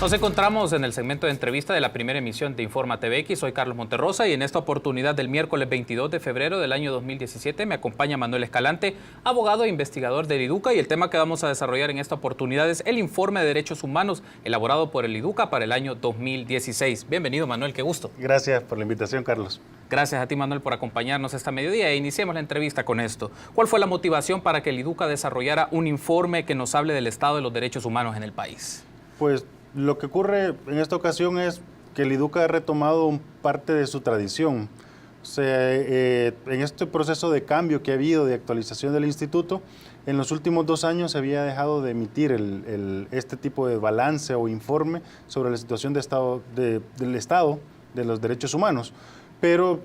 Nos encontramos en el segmento de entrevista de la primera emisión de Informa TVX. Soy Carlos Monterrosa y en esta oportunidad del miércoles 22 de febrero del año 2017 me acompaña Manuel Escalante, abogado e investigador del IDUCA, y el tema que vamos a desarrollar en esta oportunidad es el informe de derechos humanos elaborado por el IDUCA para el año 2016. Bienvenido, Manuel, qué gusto. Gracias por la invitación, Carlos. Gracias a ti, Manuel, por acompañarnos esta mediodía e iniciemos la entrevista con esto. ¿Cuál fue la motivación para que el IDUCA desarrollara un informe que nos hable del estado de los derechos humanos en el país? Pues lo que ocurre en esta ocasión es que el IDUCA ha retomado parte de su tradición. O sea, en este proceso de cambio que ha habido, de actualización del instituto, en los últimos 2 años se había dejado de emitir este tipo de balance o informe sobre la situación del Estado de los derechos humanos. Pero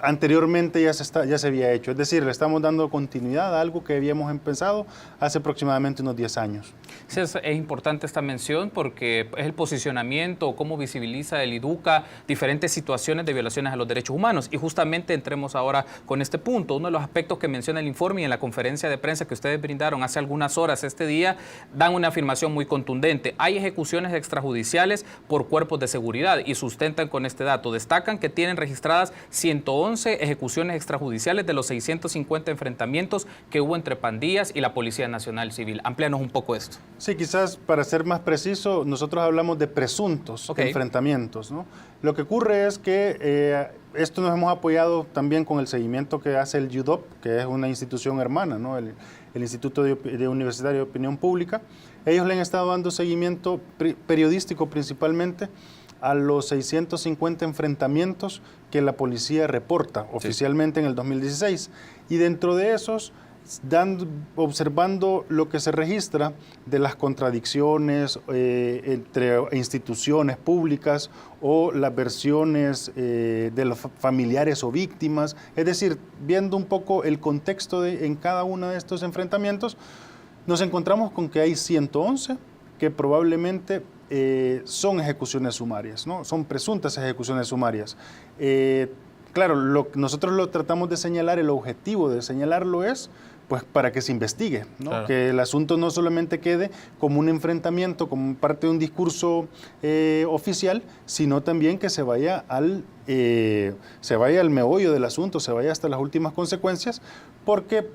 anteriormente ya se había hecho, es decir, le estamos dando continuidad a algo que habíamos empezado hace aproximadamente unos 10 años. Sí, es importante esta mención porque es el posicionamiento, cómo visibiliza el IDUCA diferentes situaciones de violaciones a los derechos humanos. Y justamente entremos ahora con este punto. Uno de los aspectos que menciona el informe y en la conferencia de prensa que ustedes brindaron hace algunas horas este día, dan una afirmación muy contundente. Hay ejecuciones extrajudiciales por cuerpos de seguridad y sustentan con este dato. Destacan que tienen registradas 111 ejecuciones extrajudiciales de los 650 enfrentamientos que hubo entre pandillas y la Policía Nacional Civil. Amplíanos un poco esto. Sí, quizás para ser más preciso, nosotros hablamos de presuntos enfrentamientos, ¿no? Lo que ocurre es que esto nos hemos apoyado también con el seguimiento que hace el UDOP, que es una institución hermana, ¿no? El Instituto de Universitario de Opinión Pública. Ellos le han estado dando seguimiento periodístico principalmente a los 650 enfrentamientos que la policía reporta oficialmente en el 2016. Y dentro de esos, observando lo que se registra de las contradicciones entre instituciones públicas o las versiones de los familiares o víctimas, es decir, viendo un poco el contexto en cada uno de estos enfrentamientos, nos encontramos con que hay 111 que probablemente son ejecuciones sumarias, ¿no? Son presuntas ejecuciones sumarias. Claro, nosotros lo tratamos de señalar, el objetivo de señalarlo es pues para que se investigue, ¿no? Claro. Que el asunto no solamente quede como un enfrentamiento, como parte de un discurso oficial, sino también que se vaya al meollo del asunto, se vaya hasta las últimas consecuencias, porque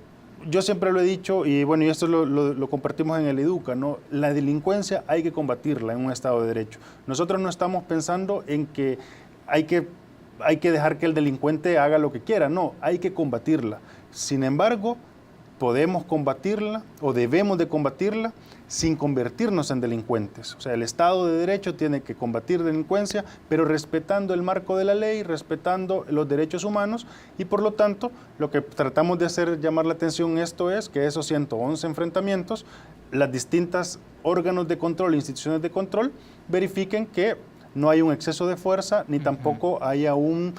yo siempre lo he dicho, y bueno, y esto lo compartimos en el IDUCA, ¿no? La delincuencia hay que combatirla en un Estado de Derecho. Nosotros no estamos pensando en que hay que dejar que el delincuente haga lo que quiera, no, hay que combatirla. Sin embargo, podemos combatirla o debemos de combatirla sin convertirnos en delincuentes. O sea, el Estado de Derecho tiene que combatir delincuencia, pero respetando el marco de la ley, respetando los derechos humanos, y por lo tanto, lo que tratamos de hacer, llamar la atención en esto es que esos 111 enfrentamientos, las distintas órganos de control, instituciones de control, verifiquen que no hay un exceso de fuerza, ni tampoco haya una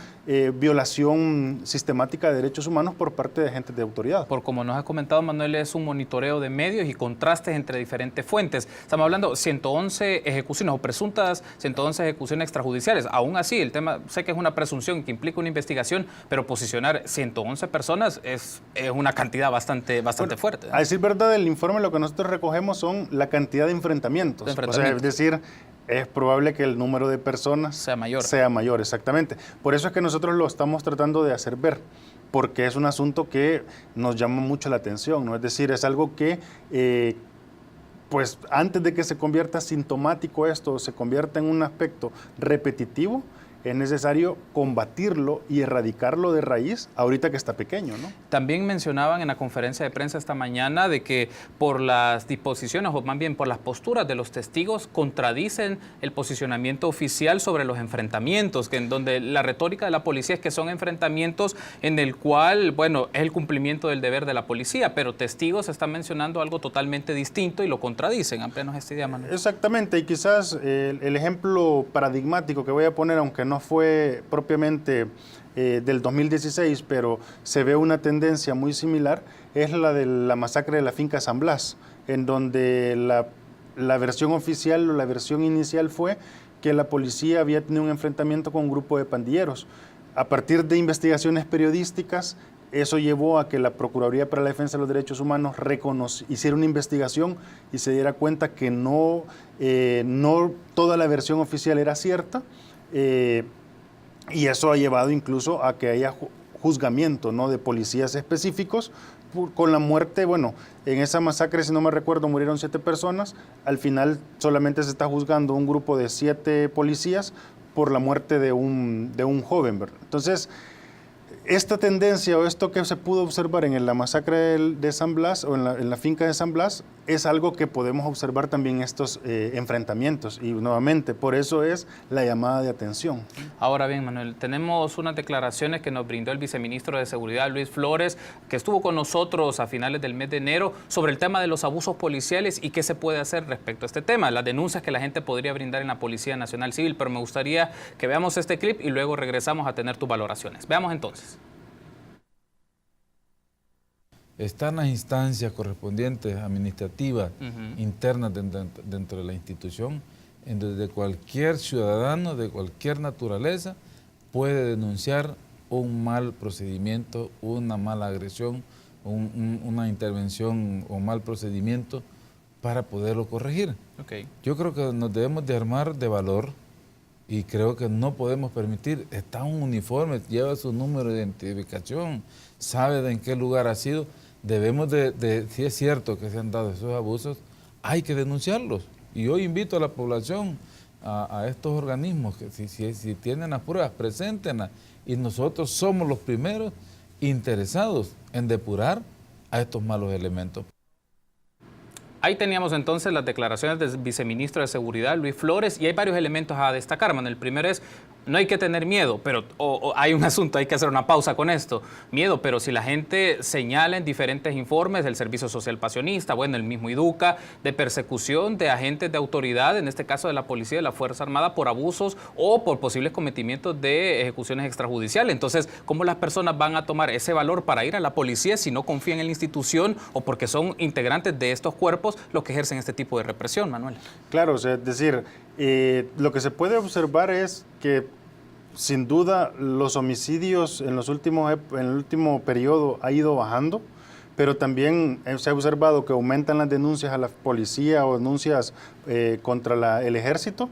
violación sistemática de derechos humanos por parte de agentes de autoridad. Por como nos ha comentado, Manuel, es un monitoreo de medios y contrastes entre diferentes fuentes. Estamos hablando de 111 ejecuciones o presuntas 111 ejecuciones extrajudiciales. Aún así, el tema, sé que es una presunción que implica una investigación, pero posicionar 111 personas es una cantidad bastante fuerte, ¿no? A decir verdad, el informe lo que nosotros recogemos son la cantidad de enfrentamientos. O sea, es decir, es probable que el número de personas sea mayor, exactamente. Por eso es que nosotros lo estamos tratando de hacer ver, porque es un asunto que nos llama mucho la atención, ¿no? Es decir, es algo que, pues antes de que se convierta sintomático esto, se convierta en un aspecto repetitivo, es necesario combatirlo y erradicarlo de raíz ahorita que está pequeño, ¿no? También mencionaban en la conferencia de prensa esta mañana de que por las disposiciones o más bien por las posturas de los testigos contradicen el posicionamiento oficial sobre los enfrentamientos, que en donde la retórica de la policía es que son enfrentamientos en el cual, bueno, es el cumplimiento del deber de la policía, pero testigos están mencionando algo totalmente distinto y lo contradicen. Amplíanos esta idea, Manuel. Exactamente, y quizás el ejemplo paradigmático que voy a poner, aunque no fue propiamente del 2016, pero se ve una tendencia muy similar, es la de la masacre de la finca San Blas, en donde la versión oficial o la versión inicial fue que la policía había tenido un enfrentamiento con un grupo de pandilleros. A partir de investigaciones periodísticas, eso llevó a que la Procuraduría para la Defensa de los Derechos Humanos hiciera una investigación y se diera cuenta que no toda la versión oficial era cierta, y eso ha llevado incluso a que haya juzgamiento, ¿no?, de policías específicos con la muerte. Bueno, en esa masacre, si no me recuerdo, murieron 7 personas. Al final solamente se está juzgando un grupo de 7 policías por la muerte de un joven, ¿verdad? Entonces, esta tendencia o esto que se pudo observar en la masacre de San Blas o en la finca de San Blas es algo que podemos observar también en estos enfrentamientos, y nuevamente por eso es la llamada de atención. Ahora bien, Manuel, tenemos unas declaraciones que nos brindó el viceministro de Seguridad, Luis Flores, que estuvo con nosotros a finales del mes de enero sobre el tema de los abusos policiales y qué se puede hacer respecto a este tema, las denuncias que la gente podría brindar en la Policía Nacional Civil. Pero me gustaría que veamos este clip y luego regresamos a tener tus valoraciones. Veamos entonces. Están las instancias correspondientes administrativas internas dentro de la institución, en donde cualquier ciudadano de cualquier naturaleza puede denunciar un mal procedimiento, una mala agresión, una intervención o mal procedimiento para poderlo corregir. Okay. Yo creo que nos debemos de armar de valor y creo que no podemos permitir, está un uniforme, lleva su número de identificación, sabe de en qué lugar ha sido. Debemos si es cierto que se han dado esos abusos, hay que denunciarlos. Y yo invito a la población, a estos organismos, que si tienen las pruebas, preséntenlas. Y nosotros somos los primeros interesados en depurar a estos malos elementos. Ahí teníamos entonces las declaraciones del viceministro de Seguridad, Luis Flores, y hay varios elementos a destacar, Manuel. El primero es, no hay que tener miedo, pero hay un asunto, hay que hacer una pausa con esto. Miedo, pero si la gente señala en diferentes informes del Servicio Social Pasionista, bueno, el mismo IDUCA, de persecución de agentes de autoridad, en este caso de la Policía y de la Fuerza Armada, por abusos o por posibles cometimientos de ejecuciones extrajudiciales. Entonces, ¿cómo las personas van a tomar ese valor para ir a la policía si no confían en la institución o porque son integrantes de estos cuerpos los que ejercen este tipo de represión, Manuel? Claro, o sea, es decir, lo que se puede observar es que sin duda los homicidios en el último periodo ha ido bajando, pero también se ha observado que aumentan las denuncias a la policía o denuncias contra el ejército,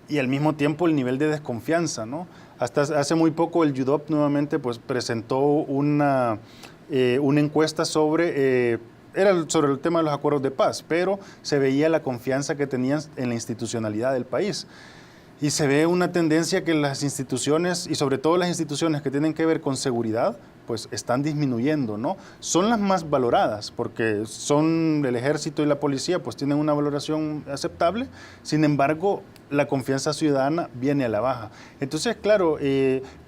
y al mismo tiempo el nivel de desconfianza, ¿no? Hasta hace muy poco el YUDOP nuevamente pues presentó una encuesta era sobre el tema de los acuerdos de paz, pero se veía la confianza que tenían en la institucionalidad del país. Y se ve una tendencia que las instituciones, y sobre todo las instituciones que tienen que ver con seguridad, pues están disminuyendo, ¿no? Son las más valoradas, porque son el ejército y la policía, pues tienen una valoración aceptable. Sin embargo, la confianza ciudadana viene a la baja. Entonces, claro,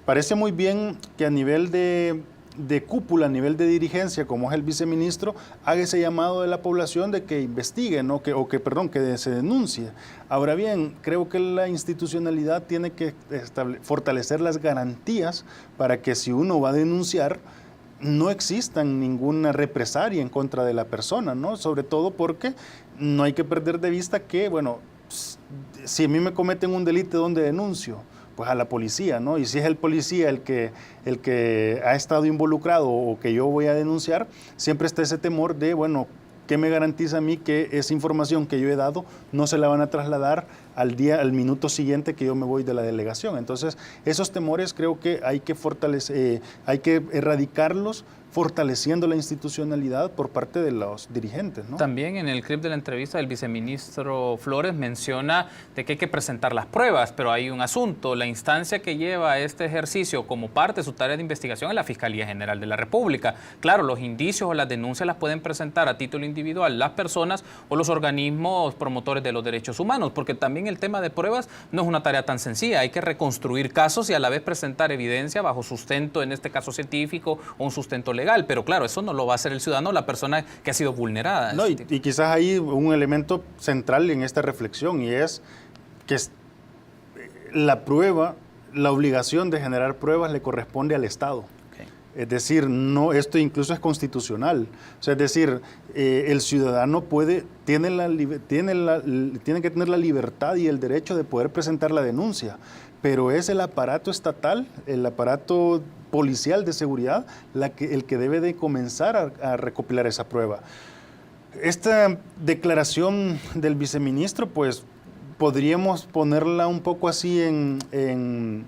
parece muy bien que a nivel de cúpula, a nivel de dirigencia, como es el viceministro, haga ese llamado de la población de que investigue, ¿no? que se denuncie. Ahora bien, creo que la institucionalidad tiene que fortalecer las garantías para que si uno va a denunciar, no exista ninguna represalia en contra de la persona, ¿no? Sobre todo porque no hay que perder de vista que, bueno, si a mí me cometen un delito, ¿dónde denuncio? Pues a la policía, ¿no? Y si es el policía el que ha estado involucrado o que yo voy a denunciar, siempre está ese temor de, bueno, ¿qué me garantiza a mí que esa información que yo he dado no se la van a trasladar al minuto siguiente que yo me voy de la delegación? Entonces, esos temores creo que hay que fortalecer, hay que erradicarlos, fortaleciendo la institucionalidad por parte de los dirigentes, ¿no? También en el clip de la entrevista del viceministro Flores menciona de que hay que presentar las pruebas, pero hay un asunto. La instancia que lleva este ejercicio como parte de su tarea de investigación es la Fiscalía General de la República. Claro, los indicios o las denuncias las pueden presentar a título individual las personas o los organismos promotores de los derechos humanos, porque también el tema de pruebas no es una tarea tan sencilla. Hay que reconstruir casos y a la vez presentar evidencia bajo sustento, en este caso científico, o un sustento legal, pero claro, eso no lo va a hacer el ciudadano, la persona que ha sido vulnerada. No, y quizás hay un elemento central en esta reflexión, y es que la prueba, la obligación de generar pruebas le corresponde al Estado. Okay. Es decir, no, esto incluso es constitucional. O sea, es decir, el ciudadano tiene que tener la libertad y el derecho de poder presentar la denuncia, pero es el aparato estatal, el aparato policial de seguridad, el que debe de comenzar a recopilar esa prueba. Esta declaración del viceministro, pues podríamos ponerla un poco así en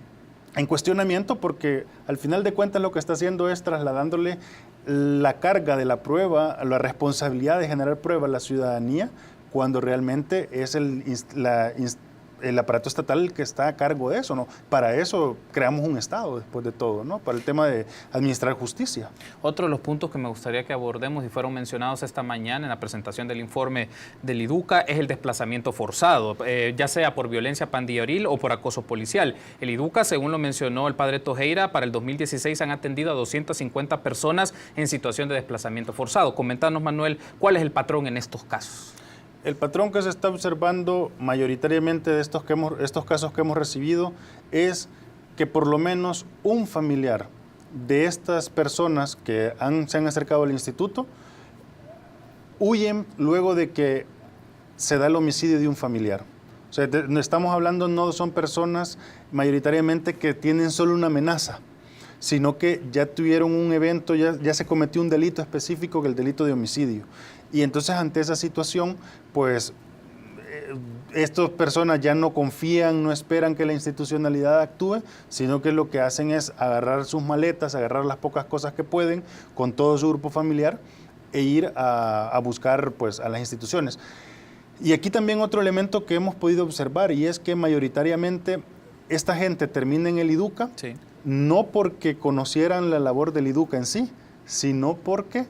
cuestionamiento, porque al final de cuentas lo que está haciendo es trasladándole la carga de la prueba, la responsabilidad de generar prueba a la ciudadanía, cuando realmente es el aparato estatal el que está a cargo de eso, ¿no? Para eso creamos un Estado, después de todo, ¿no? Para el tema de administrar justicia. Otro de los puntos que me gustaría que abordemos y fueron mencionados esta mañana en la presentación del informe del IDUCA es el desplazamiento forzado, ya sea por violencia pandilleril o por acoso policial. El IDUCA, según lo mencionó el padre Tojeira, para el 2016 han atendido a 250 personas en situación de desplazamiento forzado. Coméntanos, Manuel, ¿cuál es el patrón en estos casos? El patrón que se está observando mayoritariamente de estos casos que hemos recibido es que por lo menos un familiar de estas personas que se han acercado al instituto huyen luego de que se da el homicidio de un familiar. O sea, estamos hablando, no son personas mayoritariamente que tienen solo una amenaza, sino que ya tuvieron un evento, ya se cometió un delito específico, que es el delito de homicidio. Y entonces ante esa situación, pues estas personas ya no confían, no esperan que la institucionalidad actúe, sino que lo que hacen es agarrar sus maletas, agarrar las pocas cosas que pueden con todo su grupo familiar e ir a buscar pues, a las instituciones. Y aquí también otro elemento que hemos podido observar, y es que mayoritariamente esta gente termina en el IDUCA, sí, no porque conocieran la labor del IDUCA en sí, sino porque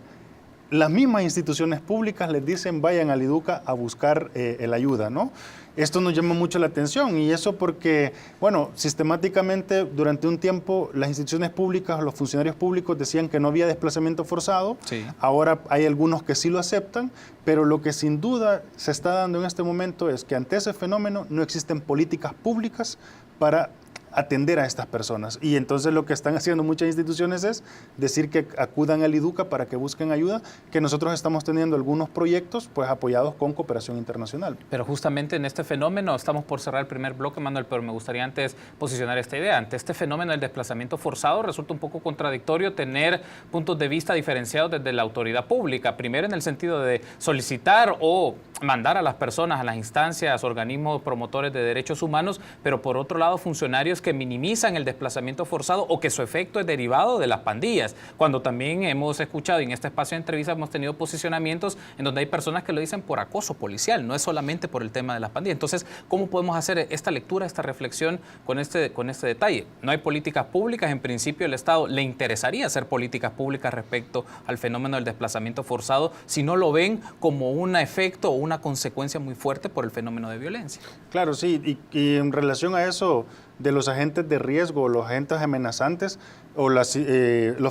las mismas instituciones públicas les dicen vayan al IDUCA a buscar la ayuda, ¿no? Esto nos llama mucho la atención, y eso porque, bueno, sistemáticamente durante un tiempo las instituciones públicas, los funcionarios públicos decían que no había desplazamiento forzado. Sí. Ahora hay algunos que sí lo aceptan, pero lo que sin duda se está dando en este momento es que ante ese fenómeno no existen políticas públicas para atender a estas personas. Y entonces lo que están haciendo muchas instituciones es decir que acudan al IDUCA para que busquen ayuda, que nosotros estamos teniendo algunos proyectos pues apoyados con cooperación internacional. Pero justamente en este fenómeno, estamos por cerrar el primer bloque, Manuel, pero me gustaría antes posicionar esta idea. Ante este fenómeno del desplazamiento forzado resulta un poco contradictorio tener puntos de vista diferenciados desde la autoridad pública. Primero en el sentido de solicitar o mandar a las personas a las instancias, organismos promotores de derechos humanos, pero por otro lado funcionarios que minimizan el desplazamiento forzado o que su efecto es derivado de las pandillas, cuando también hemos escuchado y en este espacio de entrevista hemos tenido posicionamientos en donde hay personas que lo dicen por acoso policial, no es solamente por el tema de las pandillas. Entonces, ¿cómo podemos hacer esta lectura, esta reflexión con este detalle? No hay políticas públicas, en principio el Estado le interesaría hacer políticas públicas respecto al fenómeno del desplazamiento forzado si no lo ven como un efecto o una consecuencia muy fuerte por el fenómeno de violencia. Claro, sí, y en relación a eso de los agentes de riesgo, los agentes amenazantes o los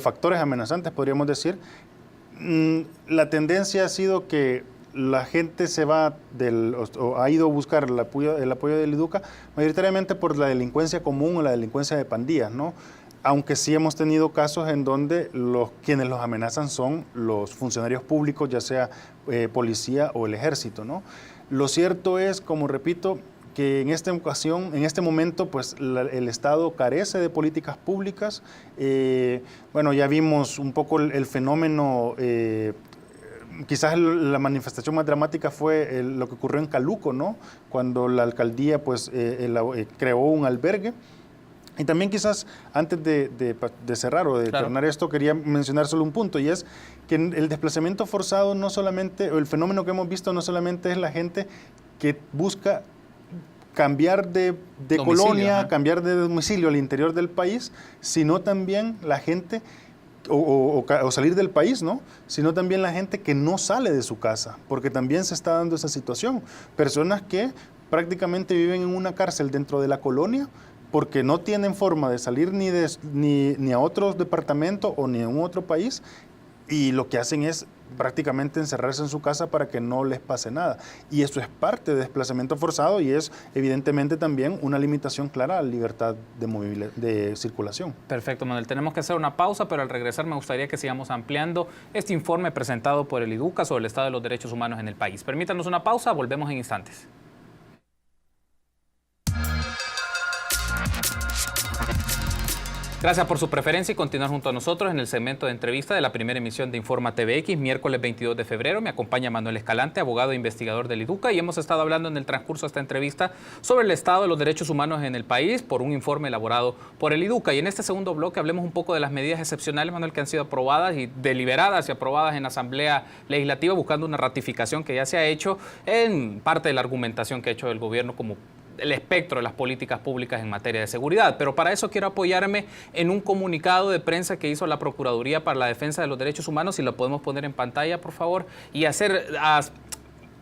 factores amenazantes, podríamos decir, la tendencia ha sido que la gente se va o ha ido a buscar el apoyo del IDUCA mayoritariamente por la delincuencia común o la delincuencia de pandillas, ¿no? Aunque sí hemos tenido casos en donde quienes los amenazan son los funcionarios públicos, ya sea policía o el ejército, ¿no? Lo cierto es, como repito, que en esta ocasión, en este momento, pues el Estado carece de políticas públicas. Bueno, ya vimos un poco el fenómeno, quizás la manifestación más dramática fue lo que ocurrió en Caluco, ¿no? Cuando la alcaldía pues, creó un albergue. Y también quizás antes de cerrar o de terminar esto, quería mencionar solo un punto, y es que el desplazamiento forzado no solamente, o el fenómeno que hemos visto no solamente es la gente que busca cambiar de colonia, cambiar de domicilio al interior del país, sino también la gente, o salir del país, ¿no? Sino también la gente que no sale de su casa, porque también se está dando esa situación. Personas que prácticamente viven en una cárcel dentro de la colonia, porque no tienen forma de salir ni a otro departamento o ni a un otro país, y lo que hacen es prácticamente encerrarse en su casa para que no les pase nada. Y eso es parte de desplazamiento forzado y es evidentemente también una limitación clara a la libertad de circulación. Perfecto, Manuel. Tenemos que hacer una pausa, pero al regresar me gustaría que sigamos ampliando este informe presentado por el IDUCA sobre el estado de los derechos humanos en el país. Permítanos una pausa, volvemos en instantes. Gracias por su preferencia y continuar junto a nosotros en el segmento de entrevista de la primera emisión de Informa TVX, miércoles 22 de febrero. Me acompaña Manuel Escalante, abogado e investigador del IDUCA, y hemos estado hablando en el transcurso de esta entrevista sobre el estado de los derechos humanos en el país por un informe elaborado por el IDUCA. Y en este segundo bloque hablemos un poco de las medidas excepcionales, Manuel, que han sido aprobadas y deliberadas y aprobadas en la Asamblea Legislativa, buscando una ratificación que ya se ha hecho en parte de la argumentación que ha hecho el gobierno como el espectro de las políticas públicas en materia de seguridad. Pero para eso quiero apoyarme en un comunicado de prensa que hizo la Procuraduría para la Defensa de los Derechos Humanos, si lo podemos poner en pantalla, por favor, y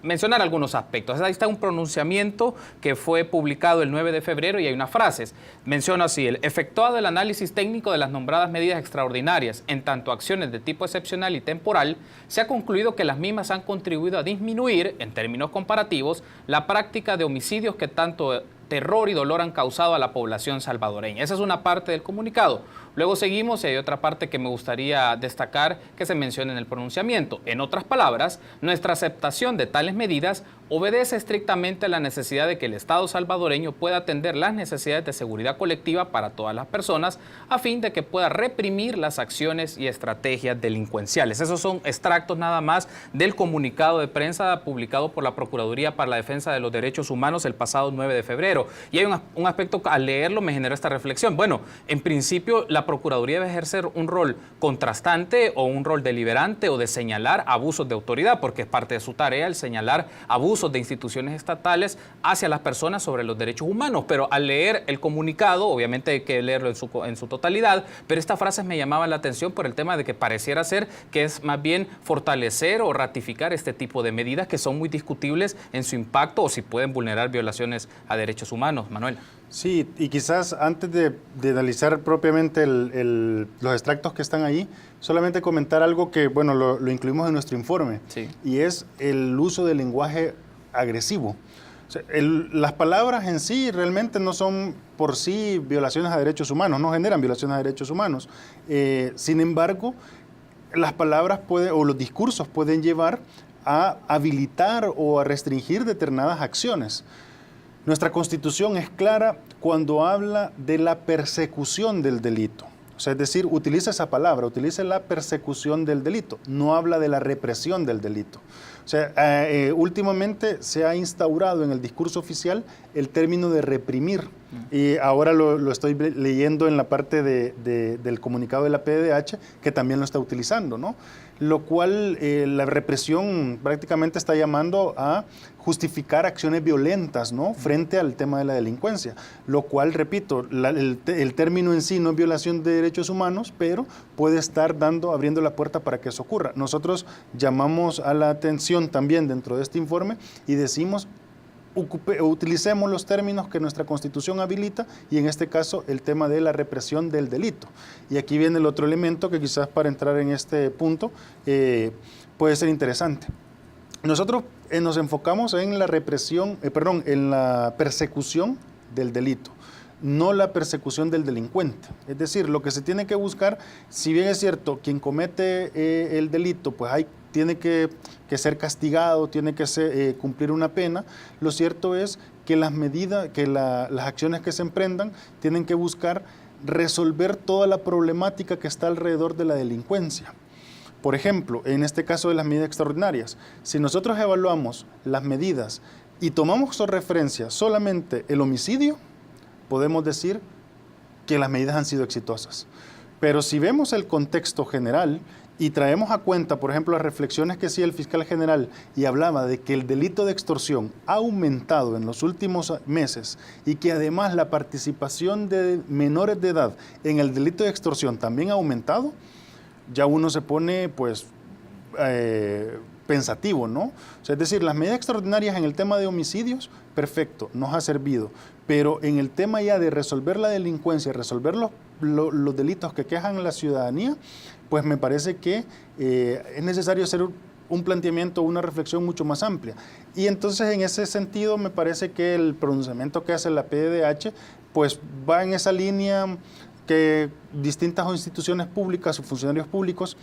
mencionar algunos aspectos. Ahí está un pronunciamiento que fue publicado el 9 de febrero y hay unas frases. Menciono así: efectuado el análisis técnico de las nombradas medidas extraordinarias, en tanto acciones de tipo excepcional y temporal, se ha concluido que las mismas han contribuido a disminuir, en términos comparativos, la práctica de homicidios que tanto terror y dolor han causado a la población salvadoreña. Esa es una parte del comunicado. Luego seguimos y hay otra parte que me gustaría destacar que se menciona en el pronunciamiento. En otras palabras, nuestra aceptación de tales medidas obedece estrictamente a la necesidad de que el Estado salvadoreño pueda atender las necesidades de seguridad colectiva para todas las personas, a fin de que pueda reprimir las acciones y estrategias delincuenciales. Esos son extractos nada más del comunicado de prensa publicado por la Procuraduría para la Defensa de los Derechos Humanos el pasado 9 de febrero. Y hay un aspecto que al leerlo me generó esta reflexión. Bueno, en principio la Procuraduría debe ejercer un rol contrastante o un rol deliberante o de señalar abusos de autoridad, porque es parte de su tarea el señalar abusos de instituciones estatales hacia las personas sobre los derechos humanos. Pero al leer el comunicado, obviamente hay que leerlo en su totalidad, pero estas frases me llamaban la atención por el tema de que pareciera ser que es más bien fortalecer o ratificar este tipo de medidas que son muy discutibles en su impacto o si pueden vulnerar violaciones a derechos humanos. Manuel. Sí, y quizás antes de analizar propiamente los extractos que están ahí, solamente comentar algo que, bueno, lo incluimos en nuestro informe, sí, y es el uso del lenguaje agresivo. O sea, las palabras en sí realmente no son por sí violaciones a derechos humanos, no generan violaciones a derechos humanos. Sin embargo, las palabras o los discursos pueden llevar a habilitar o a restringir determinadas acciones. Nuestra Constitución es clara cuando habla de la persecución del delito. O sea, es decir, utiliza esa palabra, utiliza la persecución del delito, no habla de la represión del delito. O sea, últimamente se ha instaurado en el discurso oficial el término de reprimir. Y ahora lo estoy leyendo en la parte del comunicado de la PDH, que también lo está utilizando, ¿no? Lo cual la represión prácticamente está llamando a justificar acciones violentas, ¿no?, frente al tema de la delincuencia, lo cual, repito, el término en sí no es violación de derechos humanos, pero puede estar abriendo la puerta para que eso ocurra. Nosotros llamamos a la atención también dentro de este informe y decimos: utilicemos los términos que nuestra Constitución habilita, y en este caso el tema de la represión del delito. Y aquí viene el otro elemento que quizás para entrar en este punto puede ser interesante. Nosotros nos enfocamos en la en la persecución del delito, no la persecución del delincuente. Es decir, lo que se tiene que buscar, si bien es cierto, quien comete el delito, pues tiene que ser castigado, tiene que cumplir una pena, lo cierto es que las acciones que se emprendan tienen que buscar resolver toda la problemática que está alrededor de la delincuencia. Por ejemplo, en este caso de las medidas extraordinarias, si nosotros evaluamos las medidas y tomamos como referencia solamente el homicidio, podemos decir que las medidas han sido exitosas. Pero si vemos el contexto general y traemos a cuenta, por ejemplo, las reflexiones que hacía el fiscal general y hablaba de que el delito de extorsión ha aumentado en los últimos meses y que además la participación de menores de edad en el delito de extorsión también ha aumentado, ya uno se pone pues pensativo, ¿no? O sea, es decir, las medidas extraordinarias en el tema de homicidios, perfecto, nos ha servido, pero en el tema ya de resolver la delincuencia, resolver los delitos que quejan a la ciudadanía, pues me parece que es necesario hacer un planteamiento, una reflexión mucho más amplia. Y entonces en ese sentido me parece que el pronunciamiento que hace la PDH pues va en esa línea que distintas instituciones públicas o funcionarios públicos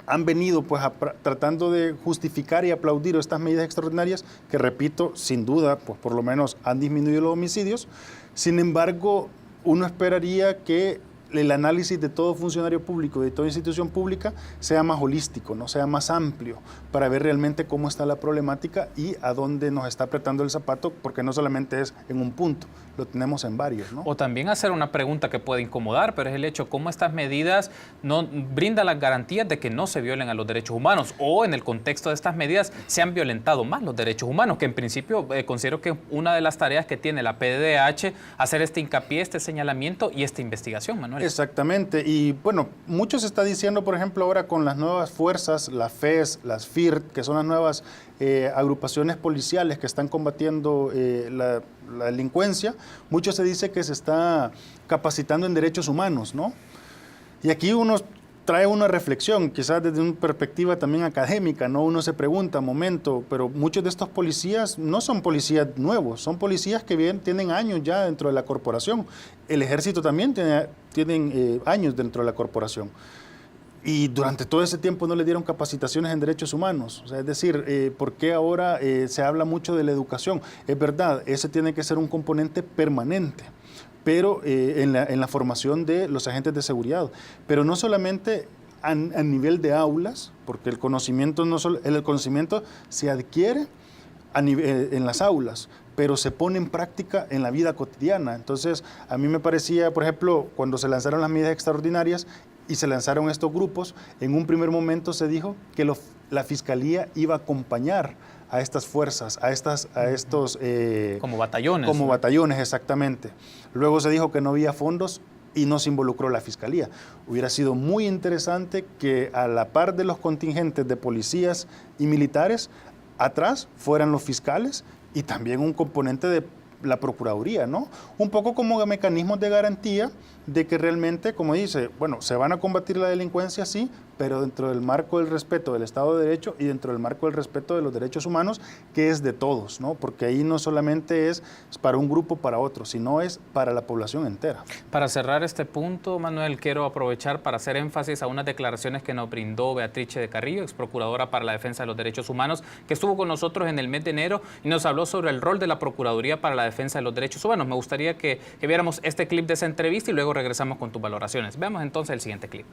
han venido pues tratando de justificar y aplaudir estas medidas extraordinarias que, repito, sin duda, pues por lo menos han disminuido los homicidios. Sin embargo, uno esperaría que el análisis de todo funcionario público, de toda institución pública, sea más holístico, ¿no? Sea más amplio, para ver realmente cómo está la problemática y a dónde nos está apretando el zapato, porque no solamente es en un punto, lo tenemos en varios, ¿no? O también hacer una pregunta que puede incomodar, pero es el hecho cómo estas medidas no brindan las garantías de que no se violen a los derechos humanos, o en el contexto de estas medidas se han violentado más los derechos humanos, que en principio considero que una de las tareas que tiene la PDH hacer este hincapié, este señalamiento y esta investigación, Manuel. Exactamente, y bueno, mucho se está diciendo, por ejemplo, ahora con las nuevas fuerzas, la FES, las FIRT, que son las nuevas agrupaciones policiales que están combatiendo la delincuencia, mucho se dice que se está capacitando en derechos humanos, ¿no? Y aquí trae una reflexión, quizás desde una perspectiva también académica, ¿no? Uno se pregunta, momento, pero muchos de estos policías no son policías nuevos, son policías que tienen años ya dentro de la corporación. El ejército también tienen años dentro de la corporación. Y durante todo ese tiempo no le dieron capacitaciones en derechos humanos. O sea, es decir, ¿por qué ahora se habla mucho de la educación? Es verdad, ese tiene que ser un componente permanente, pero en la formación de los agentes de seguridad. Pero no solamente a nivel de aulas, porque el conocimiento se adquiere en las aulas, pero se pone en práctica en la vida cotidiana. Entonces, a mí me parecía, por ejemplo, cuando se lanzaron las medidas extraordinarias y se lanzaron estos grupos, en un primer momento se dijo que la Fiscalía iba a acompañar a estas fuerzas, a estos... como batallones. Como batallones, exactamente. Luego se dijo que no había fondos y no se involucró la Fiscalía. Hubiera sido muy interesante que a la par de los contingentes de policías y militares, atrás fueran los fiscales y también un componente de la Procuraduría, ¿no? Un poco como mecanismos de garantía de que realmente, como dice, bueno, se van a combatir la delincuencia, sí, pero dentro del marco del respeto del Estado de Derecho y dentro del marco del respeto de los derechos humanos, que es de todos, ¿no? Porque ahí no solamente es para un grupo, para otro, sino es para la población entera. Para cerrar este punto, Manuel, quiero aprovechar para hacer énfasis a unas declaraciones que nos brindó Beatrice de Carrillo, ex procuradora para la defensa de los derechos humanos, que estuvo con nosotros en el mes de enero y nos habló sobre el rol de la Procuraduría para la defensa de los derechos humanos. Me gustaría que viéramos este clip de esa entrevista y luego regresamos con tus valoraciones. Veamos entonces el siguiente clip.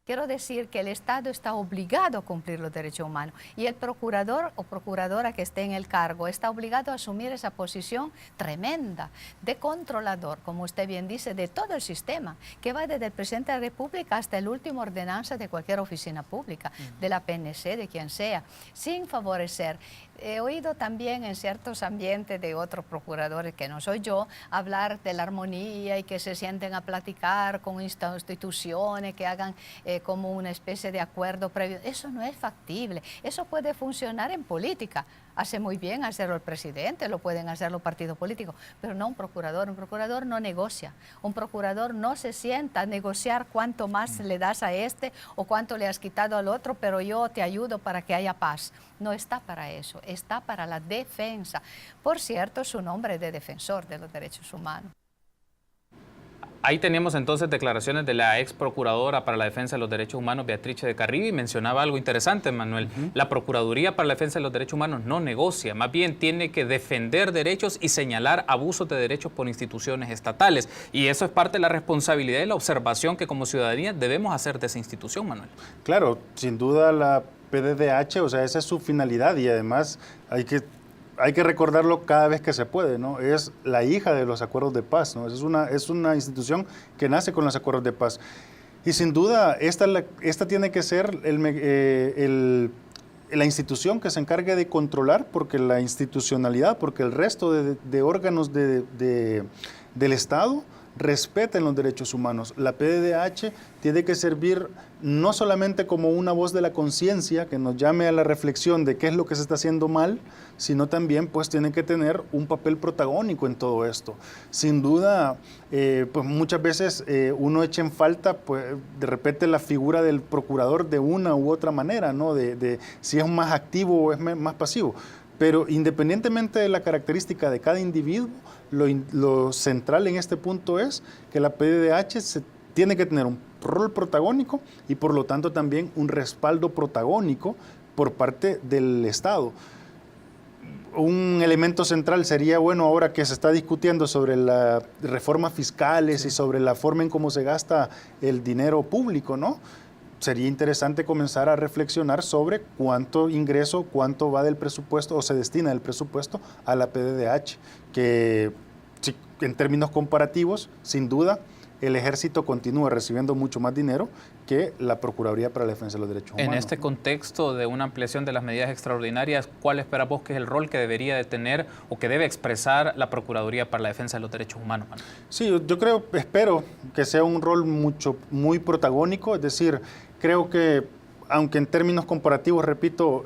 Quiero decir que el Estado está obligado a cumplir los derechos humanos y el procurador o procuradora que esté en el cargo está obligado a asumir esa posición tremenda de controlador, como usted bien dice, de todo el sistema, que va desde el presidente de la República hasta el último ordenanza de cualquier oficina pública, de la PNC, de quien sea, sin favorecer. He oído también en ciertos ambientes de otros procuradores, que no soy yo, hablar de la armonía y que se sienten a platicar con instituciones, que hagan como una especie de acuerdo previo. Eso no es factible. Eso puede funcionar en política. Hace muy bien hacerlo el presidente, lo pueden hacer los partidos políticos, pero no un procurador. Un procurador no negocia. Un procurador no se sienta a negociar cuánto más le das a este o cuánto le has quitado al otro, pero yo te ayudo para que haya paz. No está para eso, está para la defensa. Por cierto, su nombre es de defensor de los derechos humanos. Ahí teníamos entonces declaraciones de la ex procuradora para la defensa de los derechos humanos, Beatrice de Carrillo, y mencionaba algo interesante, Manuel. La Procuraduría para la defensa de los derechos humanos no negocia, más bien tiene que defender derechos y señalar abusos de derechos por instituciones estatales. Y eso es parte de la responsabilidad y la observación que como ciudadanía debemos hacer de esa institución, Manuel. Claro, sin duda la PDH, o sea, esa es su finalidad y además hay que recordarlo cada vez que se puede, ¿no? Es la hija de los acuerdos de paz, ¿no? Es una institución que nace con los acuerdos de paz. Y sin duda, esta tiene que ser la institución que se encargue de controlar, porque la institucionalidad, porque el resto de órganos del Estado respeten los derechos humanos. La PDH tiene que servir no solamente como una voz de la conciencia que nos llame a la reflexión de qué es lo que se está haciendo mal, sino también pues tiene que tener un papel protagónico en todo esto. Sin duda, pues muchas veces uno echa en falta pues de repente la figura del procurador de una u otra manera, ¿no? De si es más activo o es más pasivo. Pero independientemente de la característica de cada individuo, lo central en este punto es que la PDH tiene que tener un rol protagónico y por lo tanto también un respaldo protagónico por parte del Estado. un elemento central sería, bueno, ahora que se está discutiendo sobre las reformas fiscales y sobre la forma en cómo se gasta el dinero público, ¿no? Sería interesante comenzar a reflexionar sobre cuánto ingreso, cuánto va del presupuesto o se destina del presupuesto a la PDDH, que sí, en términos comparativos, sin duda, el ejército continúa recibiendo mucho más dinero que la Procuraduría para la Defensa de los Derechos Humanos. En este contexto de una ampliación de las medidas extraordinarias, ¿cuál esperas vos que es el rol que debería de tener o que debe expresar la Procuraduría para la Defensa de los Derechos Humanos, Manuel? Sí, yo espero que sea un rol muy protagónico, es decir, creo que, aunque en términos comparativos, repito,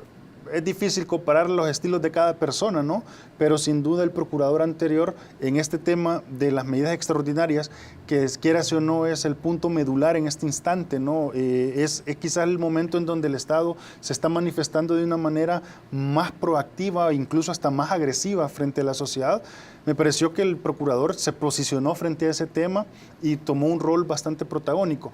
es difícil comparar los estilos de cada persona, ¿no? Pero sin duda el procurador anterior en este tema de las medidas extraordinarias, que quieras o no es el punto medular en este instante, ¿no? Es quizás el momento en donde el Estado se está manifestando de una manera más proactiva, incluso hasta más agresiva frente a la sociedad. Me pareció que el procurador se posicionó frente a ese tema y tomó un rol bastante protagónico.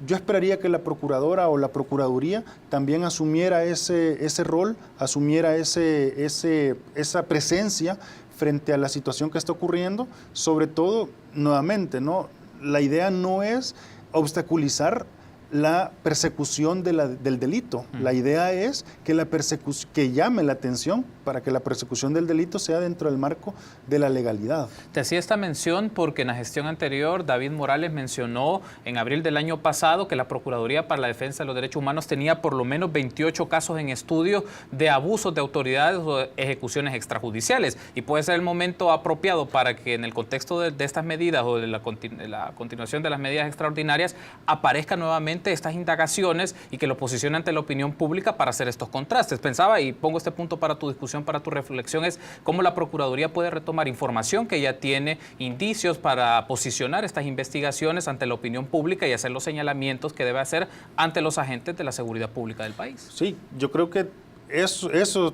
Yo esperaría que la procuradora o la procuraduría también asumiera ese rol, asumiera esa presencia frente a la situación que está ocurriendo, sobre todo, nuevamente, ¿no? La idea no es obstaculizar la persecución del delito. La idea es que llame la atención para que la persecución del delito sea dentro del marco de la legalidad. Te hacía esta mención porque en la gestión anterior David Morales mencionó en abril del año pasado que la Procuraduría para la Defensa de los Derechos Humanos tenía por lo menos 28 casos en estudio de abusos de autoridades o ejecuciones extrajudiciales, y puede ser el momento apropiado para que en el contexto de estas medidas o de la continuación de las medidas extraordinarias aparezcan nuevamente estas indagaciones y que lo posicione ante la opinión pública para hacer estos contrastes. Pensaba, y pongo este punto para tu discusión, para tu reflexión, es cómo la Procuraduría puede retomar información que ya tiene, indicios para posicionar estas investigaciones ante la opinión pública y hacer los señalamientos que debe hacer ante los agentes de la seguridad pública del país. Sí, yo creo que eso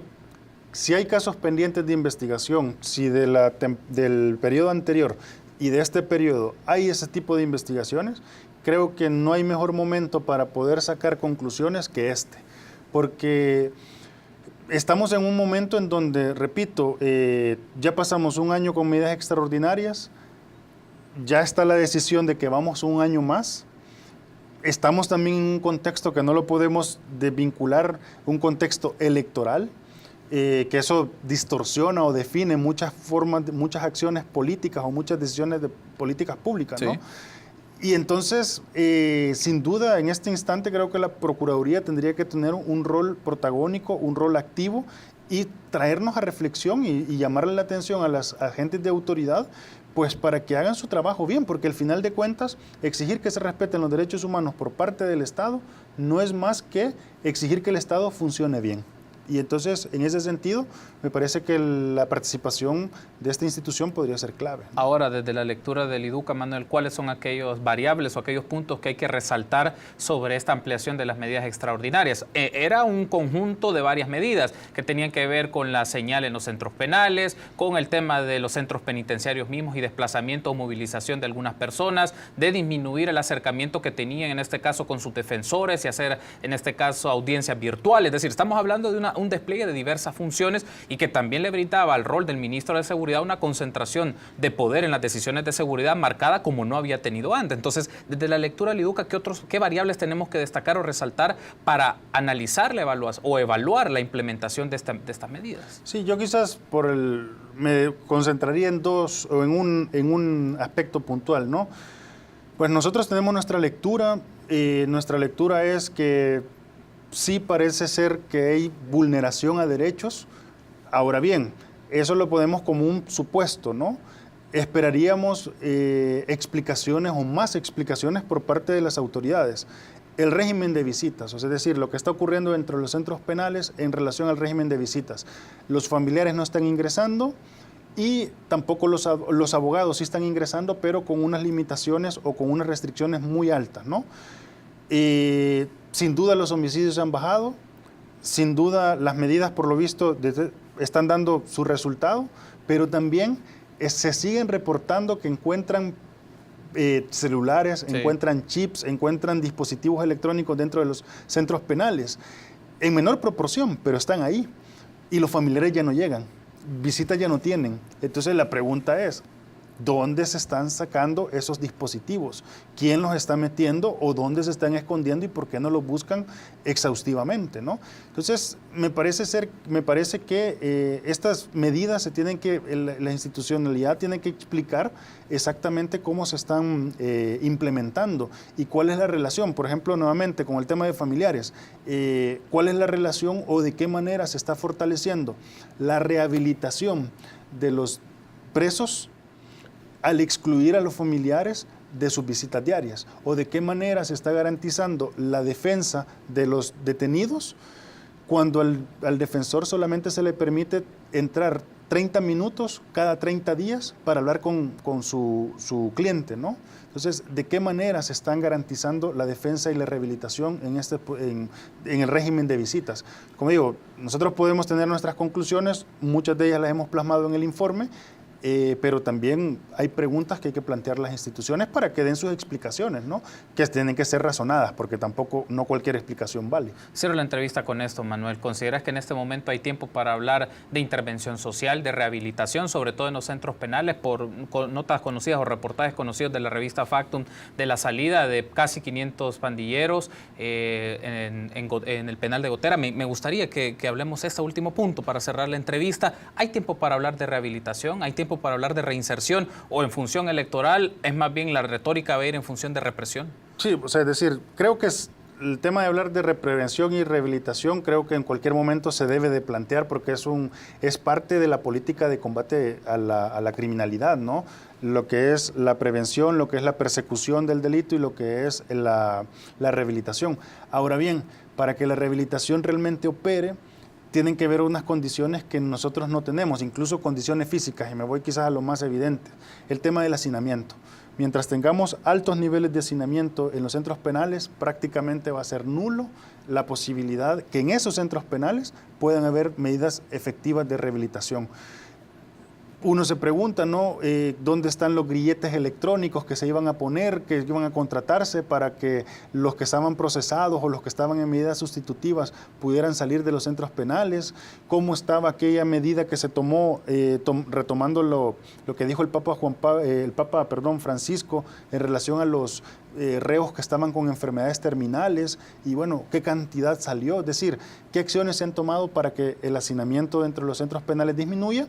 si hay casos pendientes de investigación, si del periodo anterior y de este periodo hay ese tipo de investigaciones, creo que no hay mejor momento para poder sacar conclusiones que este, porque estamos en un momento en donde, repito, ya pasamos un año con medidas extraordinarias, ya está la decisión de que vamos un año más. Estamos también en un contexto que no lo podemos desvincular, un contexto electoral, que eso distorsiona o define muchas formas, muchas acciones políticas o muchas decisiones de políticas públicas, ¿no? Sí. Y entonces, sin duda, en este instante creo que la Procuraduría tendría que tener un rol protagónico, un rol activo y traernos a reflexión y llamarle la atención a las agentes de autoridad, pues para que hagan su trabajo bien, porque al final de cuentas, exigir que se respeten los derechos humanos por parte del Estado no es más que exigir que el Estado funcione bien. Y entonces, en ese sentido, me parece que la participación de esta institución podría ser clave, ¿no? Ahora, desde la lectura del IDUCA, Manuel, ¿cuáles son aquellos variables o aquellos puntos que hay que resaltar sobre esta ampliación de las medidas extraordinarias? Era un conjunto de varias medidas que tenían que ver con la señal en los centros penales, con el tema de los centros penitenciarios mismos y desplazamiento o movilización de algunas personas, de disminuir el acercamiento que tenían en este caso con sus defensores y hacer en este caso audiencias virtuales. Es decir, estamos hablando de un despliegue de diversas funciones y que también le brindaba al rol del ministro de Seguridad una concentración de poder en las decisiones de seguridad marcada como no había tenido antes. Entonces, desde la lectura del IDUCA, ¿qué variables tenemos que destacar o resaltar para analizar la evaluación o evaluar la implementación de estas medidas? Sí, yo quizás me concentraría en dos o en un aspecto puntual, ¿no? Pues nosotros tenemos nuestra lectura es que sí parece ser que hay vulneración a derechos. Ahora bien, eso lo podemos como un supuesto, ¿no? Esperaríamos explicaciones o más explicaciones por parte de las autoridades. El régimen de visitas, es decir, lo que está ocurriendo dentro de los centros penales en relación al régimen de visitas. Los familiares no están ingresando y tampoco los abogados sí están ingresando, pero con unas limitaciones o con unas restricciones muy altas, ¿no? Sin duda los homicidios han bajado, sin duda las medidas por lo visto están dando su resultado, pero también se siguen reportando que encuentran celulares, sí, encuentran chips, encuentran dispositivos electrónicos dentro de los centros penales, en menor proporción, pero están ahí. y los familiares ya no llegan, visitas ya no tienen. Entonces la pregunta es, ¿dónde se están sacando esos dispositivos? ¿Quién los está metiendo o dónde se están escondiendo y por qué no los buscan exhaustivamente, ¿no? Entonces, me parece que estas medidas se tienen que, la institucionalidad tiene que explicar exactamente cómo se están implementando y cuál es la relación. Por ejemplo, nuevamente, con el tema de familiares, ¿cuál es la relación o de qué manera se está fortaleciendo la rehabilitación de los presos al excluir a los familiares de sus visitas diarias? ¿O de qué manera se está garantizando la defensa de los detenidos cuando al defensor solamente se le permite entrar 30 minutos cada 30 días para hablar con su cliente, ¿no? Entonces, ¿de qué manera se están garantizando la defensa y la rehabilitación en el régimen de visitas? Como digo, nosotros podemos tener nuestras conclusiones, muchas de ellas las hemos plasmado en el informe, pero también hay preguntas que hay que plantear las instituciones para que den sus explicaciones, ¿no? Que tienen que ser razonadas, porque tampoco, no cualquier explicación vale. Cierro la entrevista con esto, Manuel. ¿Consideras que en este momento hay tiempo para hablar de intervención social, de rehabilitación, sobre todo en los centros penales, por notas conocidas o reportajes conocidos de la revista Factum, de la salida de casi 500 pandilleros en el penal de Gotera? Me gustaría que hablemos de este último punto para cerrar la entrevista. ¿Hay tiempo para hablar de rehabilitación? ¿Hay tiempo para hablar de reinserción? ¿O en función electoral es más bien la retórica va a ir en función de represión? Sí, o sea, es decir, creo que el tema de hablar de prevención y rehabilitación creo que en cualquier momento se debe de plantear porque es parte de la política de combate a la criminalidad, ¿no? Lo que es la prevención, lo que es la persecución del delito y lo que es la rehabilitación. Ahora bien, para que la rehabilitación realmente opere, tienen que haber unas condiciones que nosotros no tenemos, incluso condiciones físicas, y me voy quizás a lo más evidente, el tema del hacinamiento. Mientras tengamos altos niveles de hacinamiento en los centros penales, prácticamente va a ser nulo la posibilidad que en esos centros penales puedan haber medidas efectivas de rehabilitación. Uno se pregunta, ¿no? ¿Dónde están los grilletes electrónicos que se iban a poner, que iban a contratarse para que los que estaban procesados o los que estaban en medidas sustitutivas pudieran salir de los centros penales? ¿Cómo estaba aquella medida que se tomó, retomando lo que dijo el Papa Francisco en relación a los reos que estaban con enfermedades terminales? Y bueno, ¿qué cantidad salió? Es decir, ¿qué acciones se han tomado para que el hacinamiento dentro de los centros penales disminuya?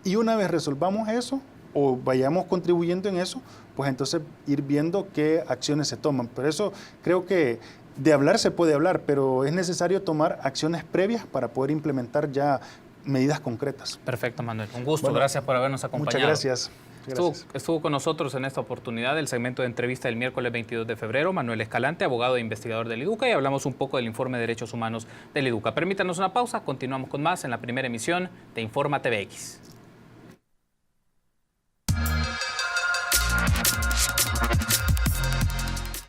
Y una vez resolvamos eso o vayamos contribuyendo en eso, pues entonces ir viendo qué acciones se toman. Por eso creo que de hablar se puede hablar, pero es necesario tomar acciones previas para poder implementar ya medidas concretas. Perfecto, Manuel. Un gusto. Bueno, gracias por habernos acompañado. Muchas gracias. Estuvo con nosotros en esta oportunidad del segmento de entrevista del miércoles 22 de febrero, Manuel Escalante, abogado e investigador del IDUCA, y hablamos un poco del informe de derechos humanos del IDUCA. Permítanos una pausa, continuamos con más en la primera emisión de Informa TVX.